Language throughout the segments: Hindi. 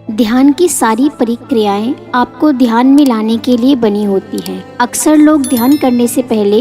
ध्यान की सारी प्रक्रियाएं आपको ध्यान में लाने के लिए बनी होती हैं। अक्सर लोग ध्यान करने से पहले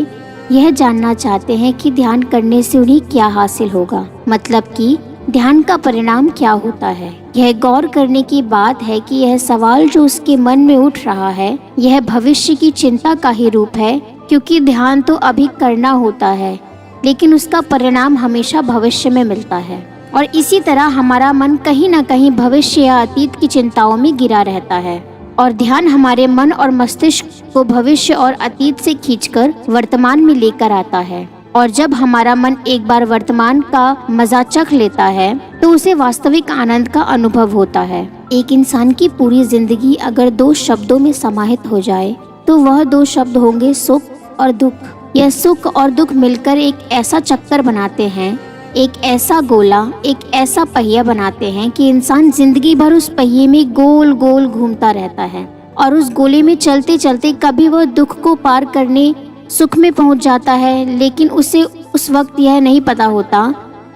यह जानना चाहते हैं कि ध्यान करने से उन्हें क्या हासिल होगा, मतलब कि ध्यान का परिणाम क्या होता है। यह गौर करने की बात है कि यह सवाल जो उसके मन में उठ रहा है, यह भविष्य की चिंता का ही रूप है, क्योंकि ध्यान तो अभी करना होता है, लेकिन उसका परिणाम हमेशा भविष्य में मिलता है। और इसी तरह हमारा मन कहीं न कहीं भविष्य या अतीत की चिंताओं में गिरा रहता है, और ध्यान हमारे मन और मस्तिष्क को भविष्य और अतीत से खींचकर वर्तमान में लेकर आता है। और जब हमारा मन एक बार वर्तमान का मजा चख लेता है तो उसे वास्तविक आनंद का अनुभव होता है। एक इंसान की पूरी जिंदगी अगर 2 शब्दों में समाहित हो जाए तो वह 2 शब्द होंगे सुख और दुख। यह सुख और दुख मिलकर एक ऐसा चक्कर बनाते हैं, एक ऐसा गोला, एक ऐसा पहिया बनाते हैं कि इंसान जिंदगी भर उस पहिए में गोल गोल घूमता रहता है, और उस गोले में चलते चलते कभी वह दुख को पार करने सुख में पहुंच जाता है, लेकिन उसे उस वक्त यह नहीं पता होता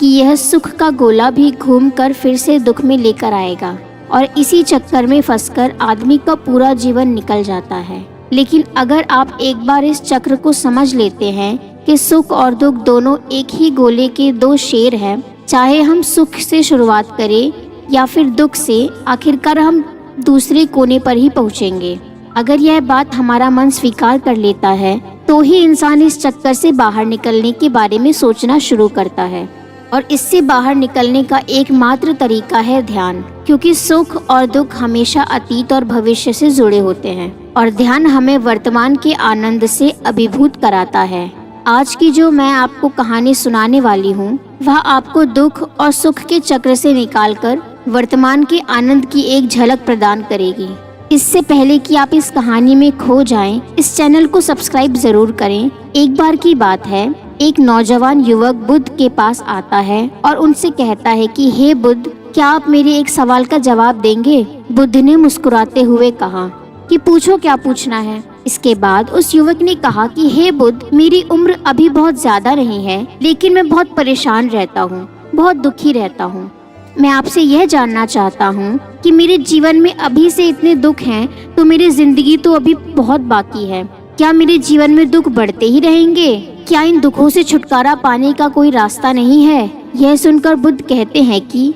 कि यह सुख का गोला भी घूमकर फिर से दुख में लेकर आएगा, और इसी चक्कर में फंसकर आदमी का पूरा जीवन निकल जाता है। लेकिन अगर आप एक बार इस चक्र को समझ लेते हैं कि सुख और दुख दोनों एक ही गोले के 2 शेर हैं, चाहे हम सुख से शुरुआत करें या फिर दुख से, आखिरकार हम दूसरे कोने पर ही पहुंचेंगे। अगर यह बात हमारा मन स्वीकार कर लेता है तो ही इंसान इस चक्कर से बाहर निकलने के बारे में सोचना शुरू करता है, और इससे बाहर निकलने का एकमात्र तरीका है ध्यान, क्योंकि सुख और दुख हमेशा अतीत और भविष्य से जुड़े होते हैं, और ध्यान हमें वर्तमान के आनंद से अभिभूत कराता है। आज की जो मैं आपको कहानी सुनाने वाली हूँ, वह आपको दुख और सुख के चक्र से निकालकर वर्तमान के आनंद की एक झलक प्रदान करेगी। इससे पहले कि आप इस कहानी में खो जाएं, इस चैनल को सब्सक्राइब जरूर करें। एक बार की बात है, एक नौजवान युवक बुद्ध के पास आता है और उनसे कहता है कि हे बुद्ध, क्या आप मेरे एक सवाल का जवाब देंगे? बुद्ध ने मुस्कुराते हुए कहा कि पूछो, क्या पूछना है। इसके बाद उस युवक ने कहा कि हे बुद्ध, मेरी उम्र अभी बहुत ज्यादा नहीं है, लेकिन मैं बहुत परेशान रहता हूँ, बहुत दुखी रहता हूँ। मैं आपसे यह जानना चाहता हूँ कि मेरे जीवन में अभी से इतने दुख हैं, तो मेरी जिंदगी तो अभी बहुत बाकी है। क्या मेरे जीवन में दुख बढ़ते ही रहेंगे? क्या इन दुखों से छुटकारा पाने का कोई रास्ता नहीं है? यह सुनकर बुद्ध कहते हैं कि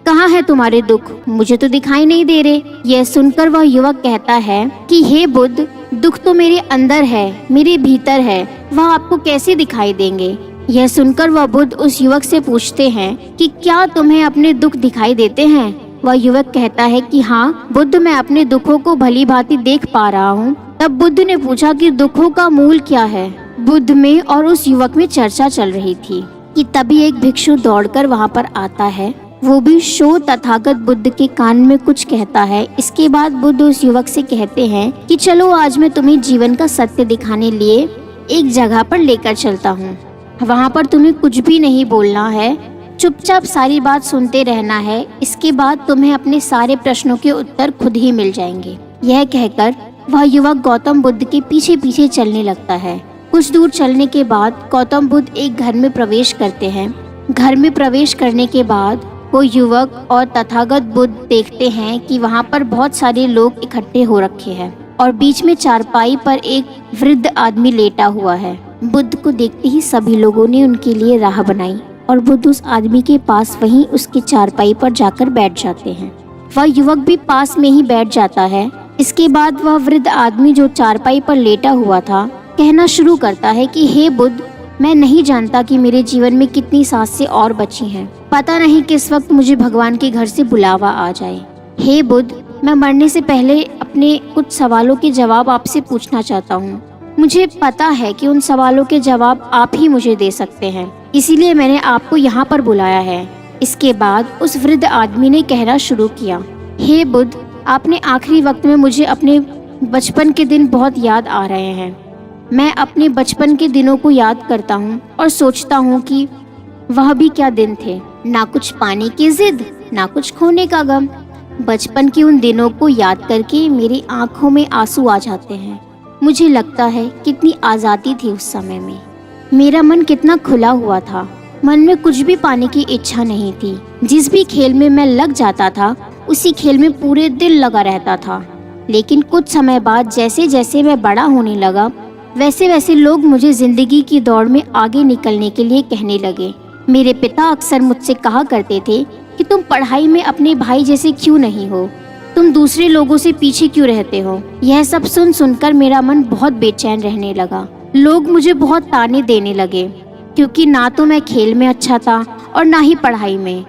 कहाँ है तुम्हारे दुख? मुझे तो दिखाई नहीं दे रहे। यह सुनकर वह युवक कहता है कि हे बुद्ध, दुख तो मेरे अंदर है, मेरे भीतर है, वह आपको कैसे दिखाई देंगे? यह सुनकर वह बुद्ध उस युवक से पूछते हैं कि क्या तुम्हें अपने दुख दिखाई देते हैं? वह युवक कहता है कि हाँ बुद्ध, मैं अपने दुखों को भली भांति देख पा रहा हूँ। तब बुद्ध ने पूछा कि दुखों का मूल क्या है? बुद्ध में और उस युवक में चर्चा चल रही थी कि तभी एक भिक्षु दौड़कर वहाँ पर आता है। वो भी शो तथागत बुद्ध के कान में कुछ कहता है। इसके बाद बुद्ध उस युवक से कहते हैं कि चलो आज मैं तुम्हें जीवन का सत्य दिखाने लिए एक जगह पर लेकर चलता हूँ। वहाँ पर तुम्हें कुछ भी नहीं बोलना है, चुपचाप सारी बात सुनते रहना है। इसके बाद तुम्हें अपने सारे प्रश्नों के उत्तर खुद ही मिल जाएंगे। यह कहकर वह युवक गौतम बुद्ध के पीछे पीछे चलने लगता है। कुछ दूर चलने के बाद गौतम बुद्ध एक घर में प्रवेश करते हैं। घर में प्रवेश करने के बाद वो युवक और तथागत बुद्ध देखते हैं कि वहाँ पर बहुत सारे लोग इकट्ठे हो रखे हैं, और बीच में चारपाई पर एक वृद्ध आदमी लेटा हुआ है। बुद्ध को देखते ही सभी लोगों ने उनके लिए राह बनाई, और बुद्ध उस आदमी के पास वहीं उसकी चारपाई पर जाकर बैठ जाते हैं। वह युवक भी पास में ही बैठ जाता है। इसके बाद वह वृद्ध आदमी जो चारपाई पर लेटा हुआ था कहना शुरू करता है कि हे बुद्ध, मैं नहीं जानता कि मेरे जीवन में कितनी सांसें और बची हैं। पता नहीं किस वक्त मुझे भगवान के घर से बुलावा आ जाए। हे बुद्ध, मैं मरने से पहले अपने कुछ सवालों के जवाब आपसे पूछना चाहता हूँ। मुझे पता है कि उन सवालों के जवाब आप ही मुझे दे सकते हैं, इसीलिए मैंने आपको यहाँ पर बुलाया है। इसके बाद उस वृद्ध आदमी ने कहना शुरू किया, हे बुद्ध, आपने आखिरी वक्त में मुझे अपने बचपन के दिन बहुत याद आ रहे हैं। मैं अपने बचपन के दिनों को याद करता हूँ और सोचता हूँ कि वह भी क्या दिन थे, ना कुछ पाने की जिद, ना कुछ खोने का गम। बचपन के उन दिनों को याद करके मेरी आंखों में आंसू आ जाते हैं। मुझे लगता है कितनी आज़ादी थी उस समय में। मेरा मन कितना खुला हुआ था। मन में कुछ भी पाने की इच्छा नहीं थी। जिस भी खेल में मैं लग जाता था उसी खेल में पूरे दिन लगा रहता था। लेकिन कुछ समय बाद जैसे जैसे मैं बड़ा होने लगा, वैसे वैसे लोग मुझे जिंदगी की दौड़ में आगे निकलने के लिए कहने लगे। मेरे पिता अक्सर मुझसे कहा करते थे कि तुम पढ़ाई में अपने भाई जैसे क्यों नहीं हो, तुम दूसरे लोगों से पीछे क्यों रहते हो। यह सब सुन सुनकर मेरा मन बहुत बेचैन रहने लगा। लोग मुझे बहुत ताने देने लगे, क्योंकि ना तो मैं खेल में अच्छा था और ना ही पढ़ाई में।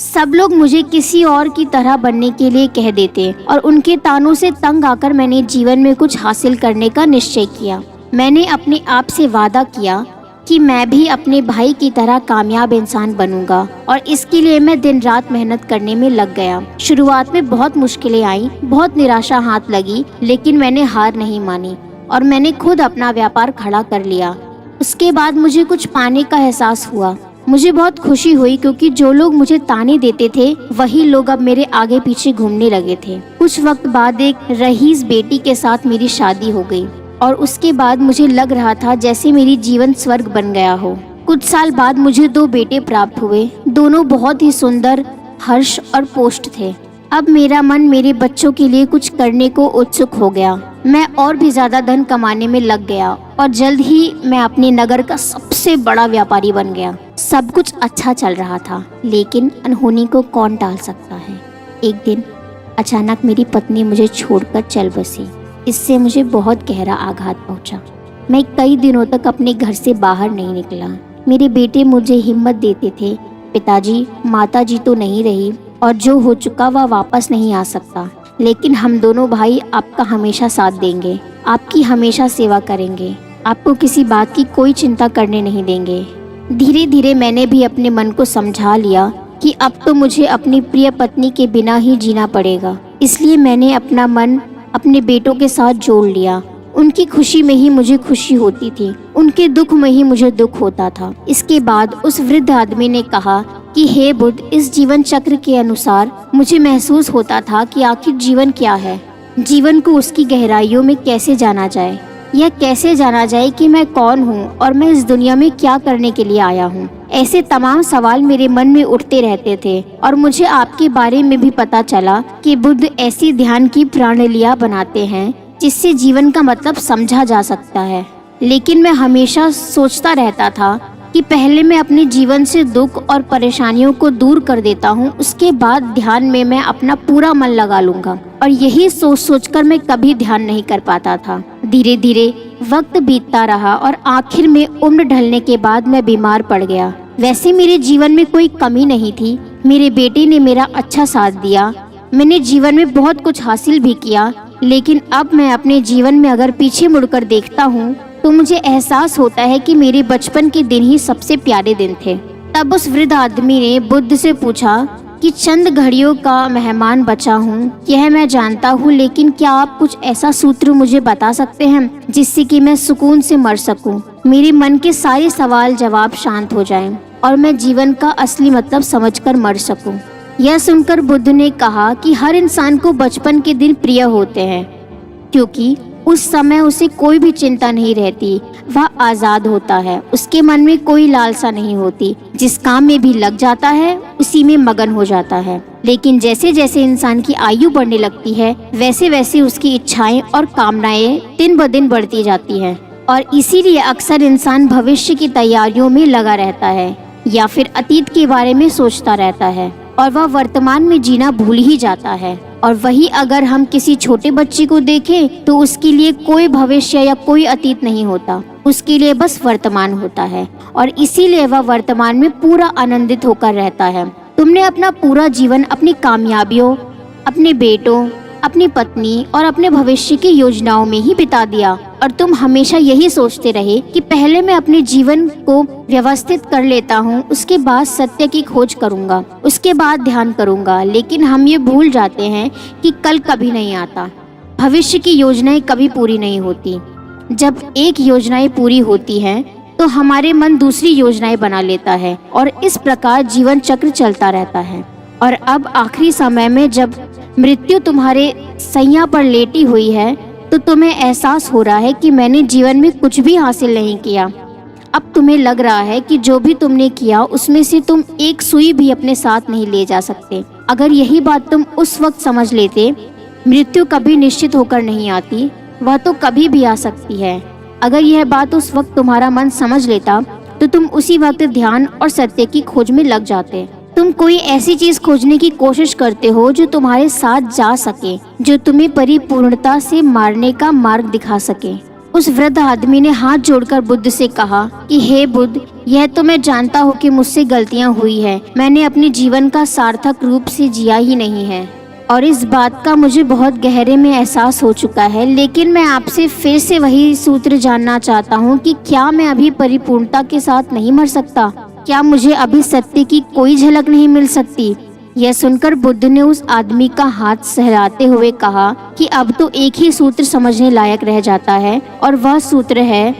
सब लोग मुझे किसी और की तरह बनने के लिए कह देते और उनके तानों से तंग आकर मैंने जीवन में कुछ हासिल करने का निश्चय किया। मैंने अपने आप से वादा किया कि मैं भी अपने भाई की तरह कामयाब इंसान बनूंगा, और इसके लिए मैं दिन रात मेहनत करने में लग गया। शुरुआत में बहुत मुश्किलें आई, बहुत निराशा हाथ लगी, लेकिन मैंने हार नहीं मानी और मैंने खुद अपना व्यापार खड़ा कर लिया। उसके बाद मुझे कुछ पाने का एहसास हुआ। मुझे बहुत खुशी हुई, क्योंकि जो लोग मुझे ताने देते थे वही लोग अब मेरे आगे पीछे घूमने लगे थे। कुछ वक्त बाद एक रईस बेटी के साथ मेरी शादी हो गई और उसके बाद मुझे लग रहा था जैसे मेरी जीवन स्वर्ग बन गया हो। कुछ साल बाद मुझे 2 बेटे प्राप्त हुए। दोनों बहुत ही सुंदर, हर्ष और पुष्ट थे। अब मेरा मन मेरे बच्चों के लिए कुछ करने को उत्सुक हो गया। मैं और भी ज्यादा धन कमाने में लग गया और जल्द ही मैं अपने नगर का सबसे बड़ा व्यापारी बन गया। सब कुछ अच्छा चल रहा था, लेकिन अनहोनी को कौन टाल सकता है। एक दिन अचानक मेरी पत्नी मुझे छोड़कर चल बसी। इससे मुझे बहुत गहरा आघात पहुंचा। मैं कई दिनों तक अपने घर से बाहर नहीं निकला। मेरे बेटे मुझे हिम्मत देते थे, पिताजी, माताजी तो नहीं रही और जो हो चुका वह वापस नहीं आ सकता, लेकिन हम दोनों भाई आपका हमेशा साथ देंगे, आपकी हमेशा सेवा करेंगे, आपको किसी बात की कोई चिंता करने नहीं देंगे। धीरे धीरे मैंने भी अपने मन को समझा लिया कि अब तो मुझे अपनी प्रिय पत्नी के बिना ही जीना पड़ेगा। इसलिए मैंने अपना मन अपने बेटों के साथ जोड़ लिया। उनकी खुशी में ही मुझे खुशी होती थी, उनके दुख में ही मुझे दुख होता था। इसके बाद उस वृद्ध आदमी ने कहा कि हे बुद्ध, इस जीवन चक्र के अनुसार मुझे महसूस होता था कि आखिर जीवन क्या है, जीवन को उसकी गहराइयों में कैसे जाना जाए, यह कैसे जाना जाए कि मैं कौन हूँ और मैं इस दुनिया में क्या करने के लिए आया हूँ। ऐसे तमाम सवाल मेरे मन में उठते रहते थे और मुझे आपके बारे में भी पता चला कि बुद्ध ऐसी ध्यान की प्रणालियाँ बनाते हैं जिससे जीवन का मतलब समझा जा सकता है। लेकिन मैं हमेशा सोचता रहता था कि पहले मैं अपने जीवन से दुख और परेशानियों को दूर कर देता हूँ, उसके बाद ध्यान में मैं अपना पूरा मन लगा लूंगा। और यही सोच सोचकर मैं कभी ध्यान नहीं कर पाता था। धीरे धीरे वक्त बीतता रहा और आखिर में उम्र ढलने के बाद मैं बीमार पड़ गया। वैसे मेरे जीवन में कोई कमी नहीं थी। मेरे बेटे ने मेरा अच्छा साथ दिया। मैंने जीवन में बहुत कुछ हासिल भी किया, लेकिन अब मैं अपने जीवन में अगर पीछे मुड़कर देखता हूँ तो मुझे एहसास होता है कि मेरे बचपन के दिन ही सबसे प्यारे दिन थे। तब उस वृद्ध आदमी ने बुद्ध से पूछा कि चंद घड़ियों का मेहमान बचा हूँ, यह मैं जानता हूँ, लेकिन क्या आप कुछ ऐसा सूत्र मुझे बता सकते हैं जिससे कि मैं सुकून से मर सकूँ, मेरे मन के सारे सवाल जवाब शांत हो जाएं और मैं जीवन का असली मतलब समझकर मर सकूँ। यह सुनकर बुद्ध ने कहा कि हर इंसान को बचपन के दिन प्रिय होते हैं, क्योंकि उस समय उसे कोई भी चिंता नहीं रहती, वह आजाद होता है, उसके मन में कोई लालसा नहीं होती, जिस काम में भी लग जाता है उसी में मगन हो जाता है। लेकिन जैसे जैसे इंसान की आयु बढ़ने लगती है वैसे वैसे उसकी इच्छाएं और कामनाएं दिन ब दिन बढ़ती जाती हैं, और इसीलिए अक्सर इंसान भविष्य की तैयारियों में लगा रहता है या फिर अतीत के बारे में सोचता रहता है और वह वर्तमान में जीना भूल ही जाता है। और वही अगर हम किसी छोटे बच्चे को देखें तो उसके लिए कोई भविष्य या कोई अतीत नहीं होता, उसके लिए बस वर्तमान होता है और इसीलिए वह वर्तमान में पूरा आनंदित होकर रहता है। तुमने अपना पूरा जीवन अपनी कामयाबियों, अपने बेटों, अपनी पत्नी और अपने भविष्य की योजनाओं में ही बिता दिया और तुम हमेशा यही सोचते रहे कि पहले मैं अपने जीवन को व्यवस्थित कर लेता हूँ, उसके बाद सत्य की खोज करूँगा, उसके बाद ध्यान करूँगा। लेकिन हम ये भूल जाते हैं कि कल कभी नहीं आता, भविष्य की योजनाएं कभी पूरी नहीं होती। जब एक योजनाएं पूरी होती हैं तो हमारे मन दूसरी योजनाएं बना लेता है और इस प्रकार जीवन चक्र चलता रहता है। और अब आखिरी समय में जब मृत्यु तुम्हारे सैया पर लेटी हुई है तो तुम्हें एहसास हो रहा है कि मैंने जीवन में कुछ भी हासिल नहीं किया। अब तुम्हें लग रहा है कि जो भी तुमने किया उसमें से तुम एक सुई भी अपने साथ नहीं ले जा सकते। अगर यही बात तुम उस वक्त समझ लेते, मृत्यु कभी निश्चित होकर नहीं आती, वह तो कभी भी आ सकती है। अगर यह बात उस वक्त तुम्हारा मन समझ लेता तो तुम उसी वक्त ध्यान और सत्य की खोज में लग जाते। तुम कोई ऐसी चीज खोजने की कोशिश करते हो जो तुम्हारे साथ जा सके, जो तुम्हें परिपूर्णता से मारने का मार्ग दिखा सके। उस वृद्ध आदमी ने हाथ जोड़कर बुद्ध से कहा कि हे बुद्ध, यह तो मैं जानता हूँ कि मुझसे गलतियाँ हुई है। मैंने अपने जीवन का सार्थक रूप से जिया ही नहीं है और इस बात का मुझे बहुत गहरे में एहसास हो चुका है। लेकिन मैं आपसे फिर से वही सूत्र जानना चाहता हूँ कि क्या मैं अभी परिपूर्णता के साथ नहीं मर सकता? क्या मुझे अभी सत्य की कोई झलक नहीं मिल सकती? यह सुनकर बुद्ध ने उस आदमी का हाथ सहलाते हुए कहा कि अब तो एक ही सूत्र समझने लायक रह जाता है, और वह सूत्र है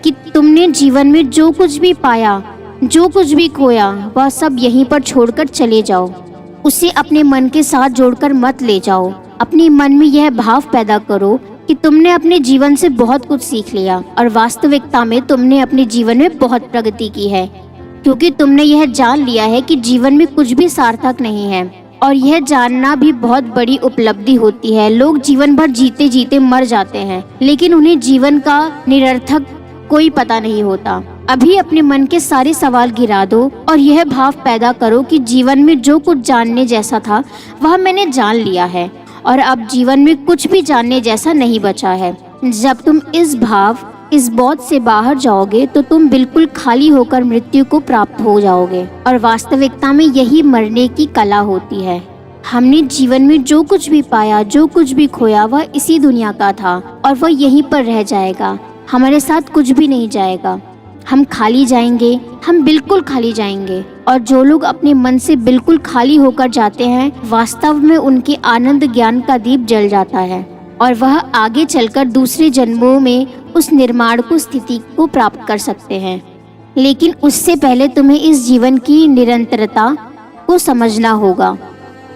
कि तुमने जीवन में जो कुछ भी पाया, जो कुछ भी खोया, वह सब यहीं पर छोड़कर चले जाओ। उसे अपने मन के साथ जोड़कर मत ले जाओ। अपने मन में यह भाव पैदा करो कि तुमने अपने जीवन से बहुत कुछ सीख लिया और वास्तविकता में तुमने अपने जीवन में बहुत प्रगति की है, क्योंकि तुमने यह जान लिया है कि जीवन में कुछ भी सार्थक नहीं है। और यह जानना भी बहुत बड़ी उपलब्धि होती है। लोग जीवन भर जीते जीते मर जाते हैं, लेकिन उन्हें जीवन का निरर्थक कोई पता नहीं होता। अभी अपने मन के सारे सवाल गिरा दो और यह भाव पैदा करो कि जीवन में जो कुछ जानने जैसा था वह मैंने जान लिया है और अब जीवन में कुछ भी जानने जैसा नहीं बचा है। जब तुम इस बोध से बाहर जाओगे तो तुम बिल्कुल खाली होकर मृत्यु को प्राप्त हो जाओगे। और वास्तविकता में यही मरने की कला होती है। हमने जीवन में जो कुछ भी पाया, जो कुछ भी खोया, वह इसी दुनिया का था और वह यहीं पर रह जाएगा। हमारे साथ कुछ भी नहीं जाएगा। हम खाली जाएंगे, हम बिल्कुल खाली जाएंगे। और जो लोग अपने मन से बिल्कुल खाली होकर जाते हैं, वास्तव में उनके आनंद ज्ञान का दीप जल जाता है और वह आगे चलकर दूसरे जन्मों में उस निर्माण को स्थिति को प्राप्त कर सकते हैं। लेकिन उससे पहले तुम्हें इस जीवन की निरंतरता को समझना होगा।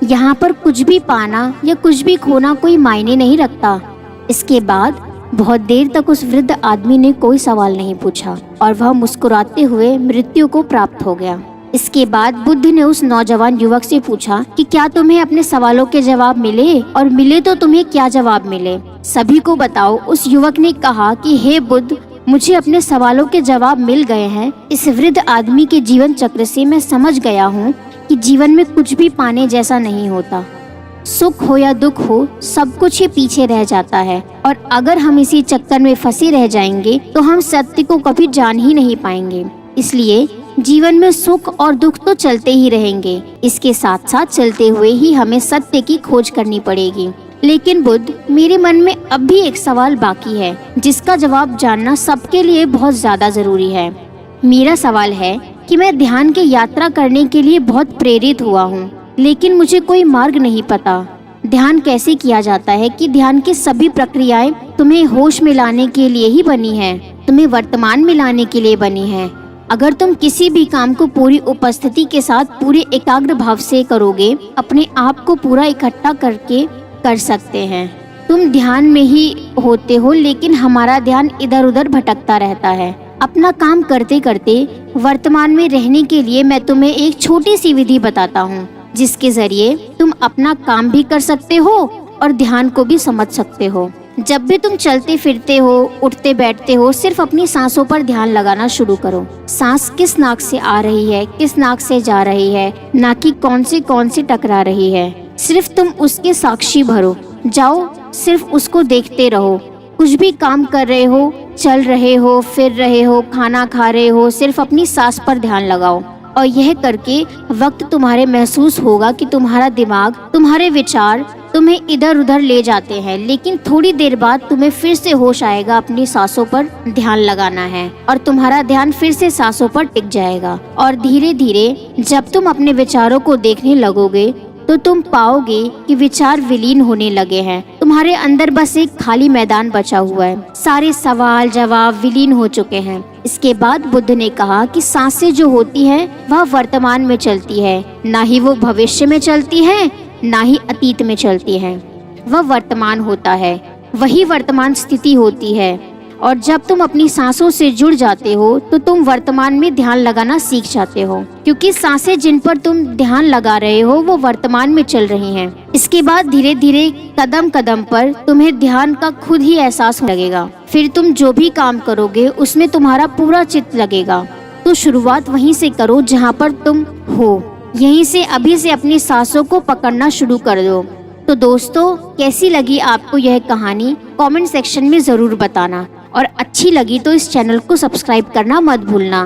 यहाँ पर कुछ भी पाना या कुछ भी खोना कोई मायने नहीं रखता। इसके बाद बहुत देर तक उस वृद्ध आदमी ने कोई सवाल नहीं पूछा और वह मुस्कुराते हुए मृत्यु को प्राप्त हो गया। इसके बाद बुद्ध ने उस नौजवान युवक से पूछा कि क्या तुम्हें अपने सवालों के जवाब मिले, और मिले तो तुम्हें क्या जवाब मिले? सभी को बताओ। उस युवक ने कहा कि हे बुद्ध, मुझे अपने सवालों के जवाब मिल गए हैं। इस वृद्ध आदमी के जीवन चक्र से मैं समझ गया हूँ कि जीवन में कुछ भी पाने जैसा नहीं होता। सुख हो या दुख हो, सब कुछ ही पीछे रह जाता है और अगर हम इसी चक्कर में फंसे रह जाएंगे तो हम सत्य को कभी जान ही नहीं पाएंगे। इसलिए जीवन में सुख और दुख तो चलते ही रहेंगे। इसके साथ साथ चलते हुए ही हमें सत्य की खोज करनी पड़ेगी। लेकिन बुद्ध, मेरे मन में अब भी एक सवाल बाकी है जिसका जवाब जानना सबके लिए बहुत ज्यादा जरूरी है। मेरा सवाल है कि मैं ध्यान की यात्रा करने के लिए बहुत प्रेरित हुआ हूँ, लेकिन मुझे कोई मार्ग नहीं पता। ध्यान कैसे किया जाता है कि ध्यान की सभी प्रक्रियाएं तुम्हें होश में लाने के लिए ही बनी है, तुम्हें वर्तमान में लाने के लिए बनी है। अगर तुम किसी भी काम को पूरी उपस्थिति के साथ पूरे एकाग्र भाव से करोगे, अपने आप को पूरा इकट्ठा करके कर सकते हैं। तुम ध्यान में ही होते हो, लेकिन हमारा ध्यान इधर उधर भटकता रहता है। अपना काम करते करते वर्तमान में रहने के लिए मैं तुम्हें एक छोटी सी विधि बताता हूँ, जिसके जरिए तुम अपना काम भी कर सकते हो और ध्यान को भी समझ सकते हो। जब भी तुम चलते फिरते हो, उठते बैठते हो, सिर्फ अपनी सांसों पर ध्यान लगाना शुरू करो। सांस किस नाक से आ रही है, किस नाक से जा रही है, ना कि कौन से टकरा रही है। सिर्फ तुम उसके साक्षी भरो जाओ, सिर्फ उसको देखते रहो। कुछ भी काम कर रहे हो, चल रहे हो, फिर रहे हो, खाना खा रहे हो, सिर्फ अपनी सांस पर ध्यान लगाओ। और यह करके वक्त तुम्हारे महसूस होगा कि तुम्हारा दिमाग, तुम्हारे विचार तुम्हें इधर उधर ले जाते हैं, लेकिन थोड़ी देर बाद तुम्हें फिर से होश आएगा। अपनी सांसों पर ध्यान लगाना है और तुम्हारा ध्यान फिर से सांसों पर टिक जाएगा। और धीरे धीरे जब तुम अपने विचारों को देखने लगोगे तो तुम पाओगे कि विचार विलीन होने लगे हैं। तुम्हारे अंदर बस एक खाली मैदान बचा हुआ है। सारे सवाल जवाब विलीन हो चुके हैं। इसके बाद बुद्ध ने कहा कि सांसें जो होती हैं वह वर्तमान में चलती है, ना ही वो भविष्य में चलती है, ना ही अतीत में चलती है। वह वर्तमान होता है, वही वर्तमान स्थिति होती है और जब तुम अपनी सांसों से जुड़ जाते हो तो तुम वर्तमान में ध्यान लगाना सीख जाते हो, क्योंकि सांसें जिन पर तुम ध्यान लगा रहे हो वो वर्तमान में चल रही हैं। इसके बाद धीरे धीरे कदम कदम पर तुम्हें ध्यान का खुद ही एहसास होने लगेगा। फिर तुम जो भी काम करोगे उसमें तुम्हारा पूरा चित्त लगेगा। तो शुरुआत वहीं से करो जहाँ पर तुम हो। यहीं से अभी से अपनी सांसों को पकड़ना शुरू कर दो। तो दोस्तों, कैसी लगी आपको यह कहानी कमेंट सेक्शन में ज़रूर बताना, और अच्छी लगी तो इस चैनल को सब्सक्राइब करना मत भूलना।